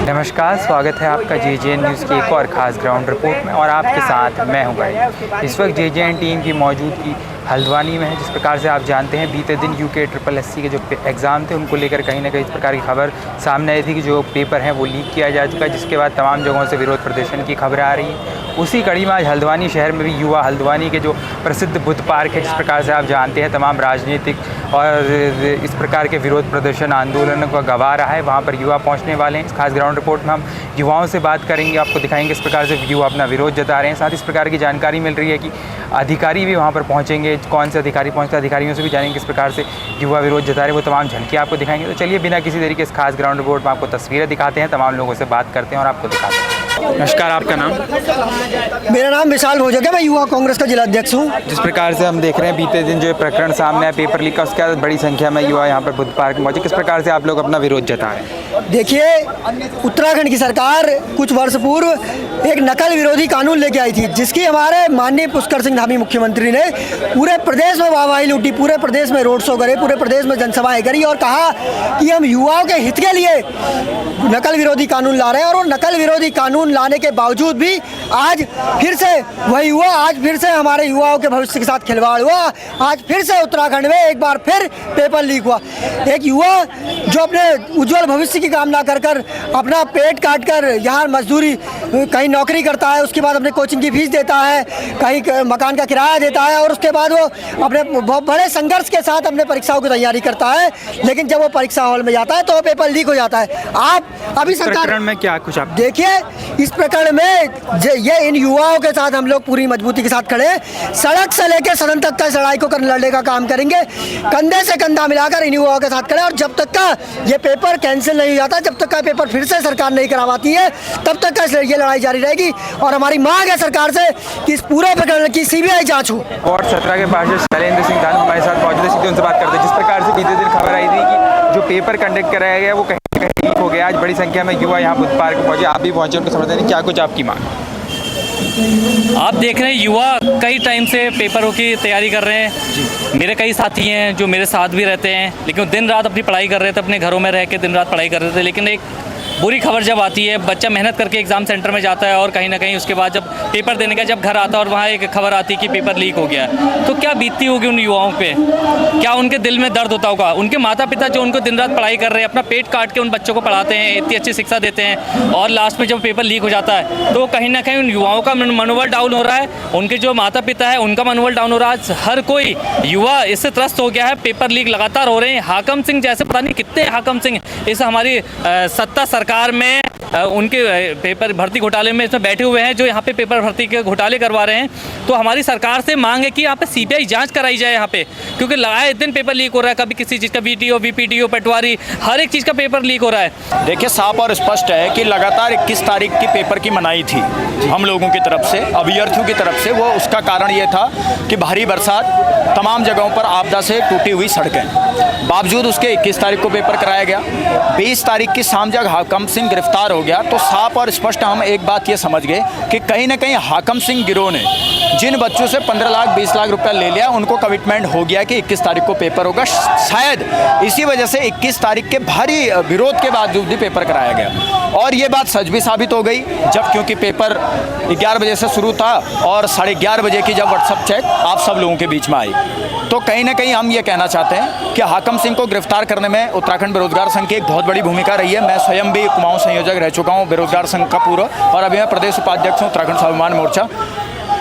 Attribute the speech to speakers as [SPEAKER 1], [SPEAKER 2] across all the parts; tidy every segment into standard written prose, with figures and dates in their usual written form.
[SPEAKER 1] नमस्कार, स्वागत है आपका JJN न्यूज़ की एक और ख़ास ग्राउंड रिपोर्ट में और आपके साथ मैं हूं भाई। इस वक्त JJN टीम की मौजूदगी हल्द्वानी में है। जिस प्रकार से आप जानते हैं बीते दिन UKSSC के जो एग्ज़ाम थे उनको लेकर कहीं ना कहीं इस प्रकार की खबर सामने आई थी कि जो पेपर हैं वो लीक किया जा चुका है, जिसके बाद तमाम जगहों से विरोध प्रदर्शन की खबरें आ रही हैं। उसी कड़ी में आज हल्द्वानी शहर में भी युवा हल्द्वानी के जो प्रसिद्ध बुद्ध पार्क है, जिस प्रकार से आप जानते हैं तमाम राजनीतिक और इस प्रकार के विरोध प्रदर्शन आंदोलनों का गवाह रहा है, वहाँ पर युवा पहुँचने वाले हैं। इस खास ग्राउंड रिपोर्ट में हम युवाओं से बात करेंगे, आपको दिखाएंगे इस प्रकार से युवा अपना विरोध जता रहे हैं। साथ ही इस प्रकार की जानकारी मिल रही है कि अधिकारी भी वहाँ पर पहुँचेंगे, कौन से अधिकारी पहुँचते, अधिकारियों से भी जानेंगे किस प्रकार से युवा विरोध जता रहे हैं, वो तमाम झलकियाँ आपको दिखाएंगे। तो चलिए बिना किसी तरीके इस खास ग्राउंड रिपोर्ट में आपको तस्वीरें दिखाते हैं, तमाम लोगों से बात करते हैं और आपको दिखाते हैं। नमस्कार, आपका नाम?
[SPEAKER 2] मेरा नाम विशाल भोजक है, मैं युवा कांग्रेस का जिला अध्यक्ष हूँ।
[SPEAKER 1] जिस प्रकार से हम देख रहे हैं बीते दिन जो प्रकरण सामने आया पेपर लीक का, उसके बाद बड़ी संख्या में युवा यहाँ पर बुद्ध पार्क में पहुंचे, किस प्रकार से आप लोग अपना विरोध जता रहे हैं?
[SPEAKER 2] देखिए, उत्तराखंड की सरकार कुछ वर्ष पूर्व एक नकल विरोधी कानून लेके आई थी, जिसकी हमारे माननीय पुष्कर सिंह धामी मुख्यमंत्री ने पूरे प्रदेश में वाहवाही लूटी, पूरे प्रदेश में रोड शो करे, पूरे प्रदेश में जनसभाएं करी और कहा कि हम युवाओं के हित के लिए नकल विरोधी कानून ला रहे हैं। और वो नकल विरोधी कानून लाने के बावजूद भी आज फिर से वही हुआ, आज फिर से हमारे युवाओं के भविष्य के साथ खिलवाड़ हुआ। आज फिर से उत्तराखंड में एक बार फिर पेपर लीक हुआ। एक युवा जो अपने उज्जवल भविष्य की कामना कर अपना पेट काट कर यहाँ मजदूरी कहीं नौकरी करता है, उसके बाद अपने कोचिंग की फीस देता है, कहीं मकान का किराया देता है और उसके बाद वो अपने बड़े संघर्ष के साथ अपने परीक्षाओं की तैयारी करता है, लेकिन जब वो परीक्षा हॉल में जाता है तो वो पेपर लीक हो जाता है। आप अभी सरकार
[SPEAKER 1] में क्या कुछ आप
[SPEAKER 2] देखिए, इस प्रकरण में ये इन युवाओं के साथ हम लोग पूरी मजबूती के साथ खड़े हैं। सड़क से लेकर सदन तक का लड़ाई को लड़ने का काम करेंगे, कंधे से कंधा मिलाकर इन युवाओं के साथ खड़े। और जब तक का ये पेपर कैंसिल नहीं हो जाता, जब तक का पेपर फिर से सरकार नहीं करवाती है, तब तक का ये लड़ाई जारी रहेगी। और हमारी मांग है सरकार से कि इस पूरे प्रकरण की CBI जांच हो।
[SPEAKER 1] वार्ड 17 के पार्षद शैलेंद्र सिंह धामी हमारे साथ मौजूद है, सीधे उनसे बात करते हैं। जिस प्रकार से बीते दिन खबर आई थी कि जो पेपर कंडक्ट कराया गया वो कहीं ना कहीं लीक हो गया, आज बड़ी संख्या में युवा यहाँ बुद्ध पार्क में पहुंचे, आप भी पहुंचे, उनको समझते हैं क्या कुछ आपकी मांग?
[SPEAKER 3] आप देख रहे हैं युवा कई टाइम से पेपरों की तैयारी कर रहे हैं। मेरे कई साथी हैं जो मेरे साथ भी रहते हैं, लेकिन दिन रात अपनी पढ़ाई कर रहे थे, अपने घरों में रह के दिन रात पढ़ाई कर रहे थे। लेकिन एक बुरी खबर जब आती है, बच्चा मेहनत करके एग्ज़ाम सेंटर में जाता है और कहीं ना कहीं उसके बाद जब पेपर देने का जब घर आता है और वहाँ एक खबर आती है कि पेपर लीक हो गया, तो क्या बीतती होगी उन युवाओं पे, क्या उनके दिल में दर्द होता होगा। उनके माता पिता जो उनको दिन रात पढ़ाई कर रहे हैं, अपना पेट काट के उन बच्चों को पढ़ाते हैं, इतनी अच्छी शिक्षा देते हैं, और लास्ट में जब पेपर लीक हो जाता है तो कहीं ना कहीं उन युवाओं का मनोबल डाउन हो रहा है, उनके जो माता पिता है उनका मनोबल डाउन हो रहा है। हर कोई युवा इससे त्रस्त हो गया है, पेपर लीक लगातार हो रहे हैं। हाकम सिंह जैसे पता नहीं कितने हाकम सिंह इस हमारी सत्ता सरकार में उनके पेपर भर्ती घोटाले में इसमें बैठे हुए हैं, जो यहाँ पे पेपर भर्ती के घोटाले करवा रहे हैं। तो हमारी सरकार से मांग है कि यहाँ पे CBI जांच कराई जाए यहाँ पे, क्योंकि लगाए दिन पेपर लीक हो रहा है, कभी किसी चीज़ का VTO, VPTO, पटवारी, हर एक चीज़ का पेपर लीक हो रहा है।
[SPEAKER 4] देखिए, साफ और स्पष्ट है कि लगातार 21 तारीख की पेपर की मनाही थी हम लोगों की तरफ से, अभ्यर्थियों की तरफ से। वो उसका कारण ये था कि भारी बरसात, तमाम जगहों पर आपदा से टूटी हुई सड़कें, बावजूद उसके 21 तारीख को पेपर कराया गया। 20 तारीख की शाम जब हाकम सिंह गिरफ्तार हो गया तो साफ और स्पष्ट हम एक बात ये समझ गए कि कहीं ना कहीं हाकम सिंह गिरोह ने जिन बच्चों से 15 लाख 20 लाख रुपया ले लिया, उनको कमिटमेंट हो गया कि 21 तारीख को पेपर होगा। शायद इसी वजह से 21 तारीख के भारी विरोध के बावजूद भी पेपर कराया गया। और ये बात सच भी साबित हो गई, जब क्योंकि पेपर 11 बजे से शुरू था और 11:30 बजे की जब व्हाट्सएप चेक आप सब लोगों के बीच में आई, तो कहीं ना कहीं हम ये कहना चाहते हैं कि हाकम सिंह को गिरफ्तार करने में उत्तराखंड बेरोजगार संघ की एक बहुत बड़ी भूमिका रही है। मैं स्वयं भी कुमाऊं संयोजक रह चुका हूं बेरोजगार संघ का पूरा, और अभी मैं प्रदेश उपाध्यक्ष हूं उत्तराखंड स्वाभिमान मोर्चा।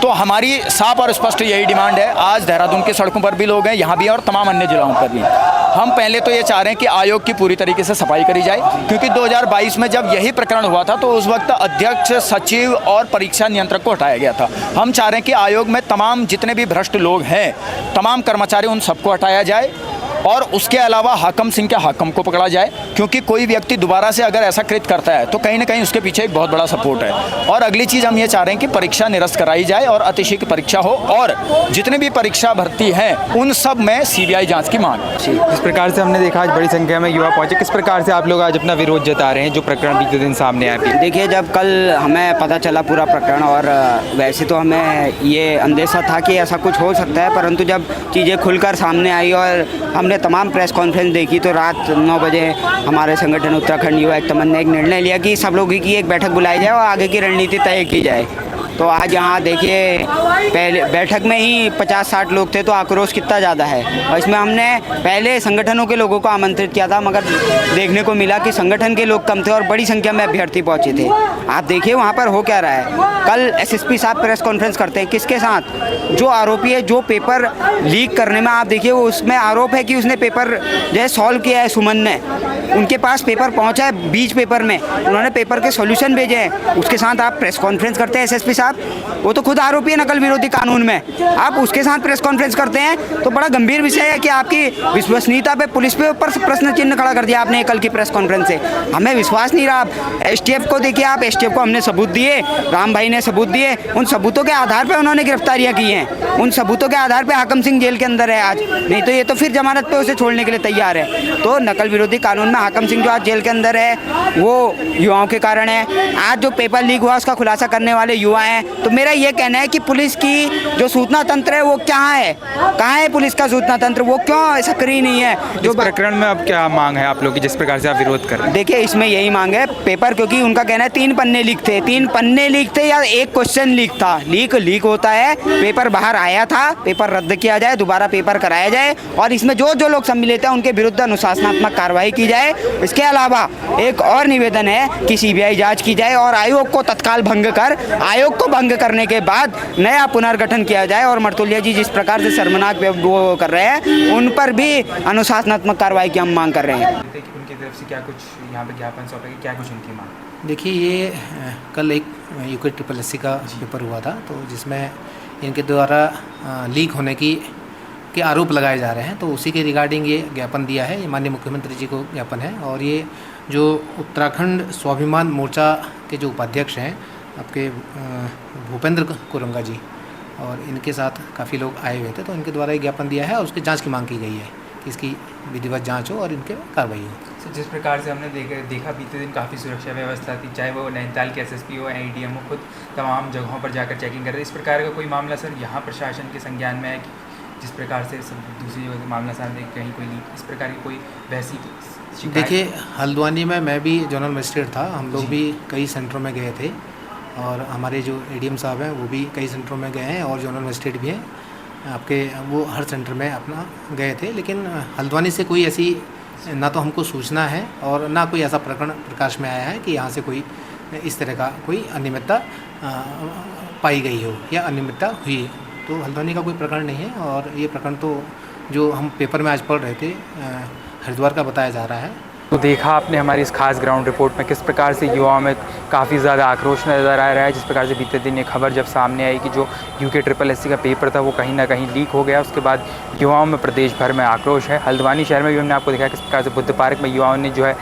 [SPEAKER 4] तो हमारी साफ और स्पष्ट यही डिमांड है। आज देहरादून की सड़कों पर भी लोग हैं, यहाँ भी और तमाम अन्य जिलों पर भी। हम पहले तो ये चाह रहे हैं कि आयोग की पूरी तरीके से सफाई करी जाए, क्योंकि 2022 में जब यही प्रकरण हुआ था तो उस वक्त अध्यक्ष, सचिव और परीक्षा नियंत्रक को हटाया गया था। हम चाह रहे हैं कि आयोग में तमाम जितने भी भ्रष्ट लोग हैं, तमाम कर्मचारी, उन सबको हटाया जाए और उसके अलावा हाकम सिंह के हाकम को पकड़ा जाए, क्योंकि कोई व्यक्ति दोबारा से अगर ऐसा कृत्य करता है तो कहीं ना कहीं उसके पीछे एक बहुत बड़ा सपोर्ट है। और अगली चीज़ हम ये चाह रहे हैं कि परीक्षा निरस्त कराई जाए और अतिशीघ्र परीक्षा हो, और जितने भी परीक्षा भर्ती हैं उन सब में CBI जांच की मांग।
[SPEAKER 1] जिस प्रकार से हमने देखा आज बड़ी संख्या में युवा पहुंचे, किस प्रकार से आप लोग आज अपना विरोध जता रहे हैं जो प्रकरण बीते दिन सामने आया?
[SPEAKER 5] देखिए, जब कल हमें पता चला पूरा प्रकरण, और वैसे तो हमें ये अंदेशा था कि ऐसा कुछ हो सकता है, परंतु जब चीज़ें खुलकर सामने आई और हमने तमाम प्रेस कॉन्फ्रेंस देखी तो रात 9 बजे हमारे संगठन उत्तराखंड युवा ऐक्टमन ने एक निर्णय लिया कि सब लोगों की एक बैठक बुलाई जाए और आगे की रणनीति तय की जाए। तो आज यहाँ देखिए, पहले बैठक में ही 50-60 लोग थे, तो आक्रोश कितना ज़्यादा है। और इसमें हमने पहले संगठनों के लोगों को आमंत्रित किया था, मगर देखने को मिला कि संगठन के लोग कम थे और बड़ी संख्या में अभ्यर्थी पहुँचे थे। आप देखिए वहाँ पर हो क्या रहा है। कल SSP साहब प्रेस कॉन्फ्रेंस करते हैं, किसके साथ? जो आरोपी है, जो पेपर लीक करने में, आप देखिए वो उसमें आरोप है कि उसने पेपर जो है सॉल्व किया है, सुमन ने। उनके पास पेपर पहुँचा है, बीच पेपर में उन्होंने पेपर के सॉल्यूशन भेजे हैं, उसके साथ आप प्रेस कॉन्फ्रेंस करते हैं। SSP साहब वो तो खुद आरोपी है नकल विरोधी कानून में, आप उसके साथ प्रेस कॉन्फ्रेंस करते हैं, तो बड़ा गंभीर विषय है कि आपकी विश्वसनीयता पे पुलिस पे ऊपर प्रश्न चिन्ह खड़ा कर दिया आपने कल की प्रेस कॉन्फ्रेंस से। हमें विश्वास नहीं रहा। STF को देखिए आप, STF को हमने सबूत दिए, राम भाई ने सबूत दिए, उन सबूतों के आधार पर उन्होंने गिरफ्तारियां की हैं, उन सबूतों के आधार पर हाकम सिंह जेल के अंदर है आज, नहीं तो ये तो फिर जमानत पे उसे छोड़ने के लिए तैयार है। तो नकल विरोधी कानून में हाकम सिंह जो आज जेल के अंदर है वो युवाओं के कारण है। आज जो पेपर लीक हुआ उसका खुलासा करने वाले युवा हैं। तो मेरा ये कहना है कि पुलिस की जो सूचना तंत्र है वो कहाँ है पुलिस का सूचना तंत्र, वो क्यों सक्रिय नहीं है?
[SPEAKER 1] जो प्रकरण में अब क्या मांग है आप लोग की, जिस प्रकार से आप विरोध कर रहे हैं?
[SPEAKER 5] देखिए, इसमें यही मांग है पेपर, क्योंकि उनका कहना है 3 पन्ने लीक थे, 3 पन्ने लीक थे या एक क्वेश्चन लीक था। लीक होता है, पेपर बाहर आया था, पेपर रद्द किया जाए, दोबारा पेपर कराया जाए और इसमें जो लोग सम्मिलित हैं उनके विरुद्ध अनुशासनात्मक कार्रवाई की जाए। इसके अलावा एक और निवेदन है कि CBI जांच की जाए और आयोग को तत्काल भंग कर, आयोग को भंग करने के बाद नया पुनर्गठन किया जाए। और मर्तुलिया जी जिस प्रकार से शर्मनाक वो कर रहे हैं, उन पर भी अनुशासनात्मक कार्रवाई की हम मांग कर रहे हैं।
[SPEAKER 1] उनकी तरफ से क्या कुछ यहाँ पे ज्ञापन सौंपेगी, क्या कुछ उनकी मांग?
[SPEAKER 6] देखिए, ये कल एक UKSSC का पेपर हुआ था, तो जिसमें इनके द्वारा लीक होने के आरोप लगाए जा रहे हैं, तो उसी के रिगार्डिंग ये ज्ञापन दिया है। ये माननीय मुख्यमंत्री जी को ज्ञापन है। और ये जो उत्तराखंड स्वाभिमान मोर्चा के जो उपाध्यक्ष हैं आपके भूपेंद्र कोरंगा जी, और इनके साथ काफ़ी लोग आए हुए थे, तो इनके द्वारा ये ज्ञापन दिया है और उसकी जांच की मांग की गई है कि इसकी विधिवत जांच हो और इनके कार्रवाई हो।
[SPEAKER 1] जिस प्रकार से हमने देखा बीते दिन काफ़ी सुरक्षा व्यवस्था थी, चाहे वो नैनीताल के SSP हो, ADM हो, खुद तमाम जगहों पर जाकर चेकिंग कर रहे। इस प्रकार का कोई मामला सर यहाँ प्रशासन के संज्ञान में है कि जिस प्रकार से सब दूसरी जगह से मामला सामने कहीं कोई इस प्रकार की कोई वैसी शिकायत?
[SPEAKER 6] देखिए, हल्द्वानी में मैं भी जनरल मजिस्ट्रेट था, हम लोग भी कई सेंटरों में गए थे और हमारे जो ADM साहब हैं वो भी कई सेंटरों में गए हैं और जनरल मजिस्ट्रेट भी हैं आपके, वो हर सेंटर में अपना गए थे। लेकिन हल्द्वानी से कोई ऐसी ना तो हमको सूचना है और ना कोई ऐसा प्रकरण प्रकाश में आया है कि यहाँ से कोई इस तरह का कोई अनियमितता पाई गई हो या अनियमितता हुई। तो हल्द्वानी का कोई प्रकरण नहीं है और ये प्रकरण तो जो हम पेपर में आज पढ़ रहे थे हरिद्वार का बताया जा रहा है।
[SPEAKER 1] तो देखा आपने हमारी इस खास ग्राउंड रिपोर्ट में किस प्रकार से युवाओं में काफ़ी ज़्यादा आक्रोश नज़र आ रहा है। जिस प्रकार से बीते दिन ये खबर जब सामने आई कि जो UKSSC का पेपर था वो कहीं ना कहीं लीक हो गया, उसके बाद युवाओं में प्रदेश भर में आक्रोश है। हल्द्वानी शहर में भी हमने आपको दिखाया किस प्रकार से बुद्ध पार्क में युवाओं ने जो है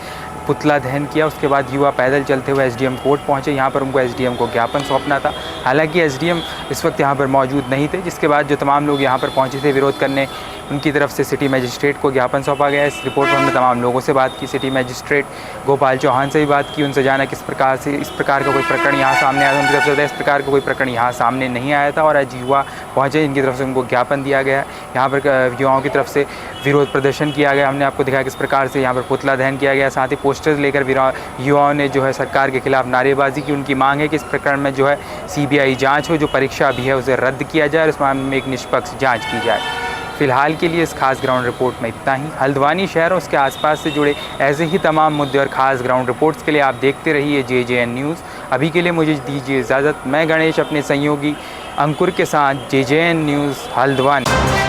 [SPEAKER 1] पुतला दहन किया। उसके बाद युवा पैदल चलते हुए SDM कोर्ट पहुंचे, यहाँ पर उनको SDM को ज्ञापन सौंपना था। हालांकि SDM इस वक्त यहाँ पर मौजूद नहीं थे, जिसके बाद जो तमाम लोग यहाँ पर पहुँचे थे विरोध करने, उनकी तरफ से सिटी मजिस्ट्रेट को ज्ञापन सौंपा गया। इस रिपोर्ट में हमने तमाम लोगों से बात की, सिटी मजिस्ट्रेट गोपाल चौहान से भी बात की, उनसे जाना किस प्रकार से इस प्रकार का कोई प्रकरण यहाँ सामने आया था। उनकी तरफ से इस प्रकार का कोई प्रकरण यहाँ सामने नहीं आया था और आज युवा पहुँचे, इनकी तरफ से उनको ज्ञापन दिया गया। यहाँ पर युवाओं की तरफ से विरोध प्रदर्शन किया गया। हमने आपको दिखाया किस प्रकार से यहाँ पर पुतला दहन किया गया, साथ ही पोस्टर्स लेकर युवाओं ने जो है सरकार के खिलाफ नारेबाजी की। उनकी मांग है कि इस प्रकरण में जो है CBI जांच हो, जो परीक्षा अभी है उसे रद्द किया जाए और इस मामले में एक निष्पक्ष जांच की जाए। फिलहाल के लिए इस खास ग्राउंड रिपोर्ट में इतना ही। हल्द्वानी शहर और उसके आसपास से जुड़े ऐसे ही तमाम मुद्दे और खास ग्राउंड रिपोर्ट्स के लिए आप देखते रहिए JJN न्यूज़। अभी के लिए मुझे दीजिए इजाज़त। मैं गणेश अपने सहयोगी अंकुर के साथ JJN न्यूज़ हल्द्वानी।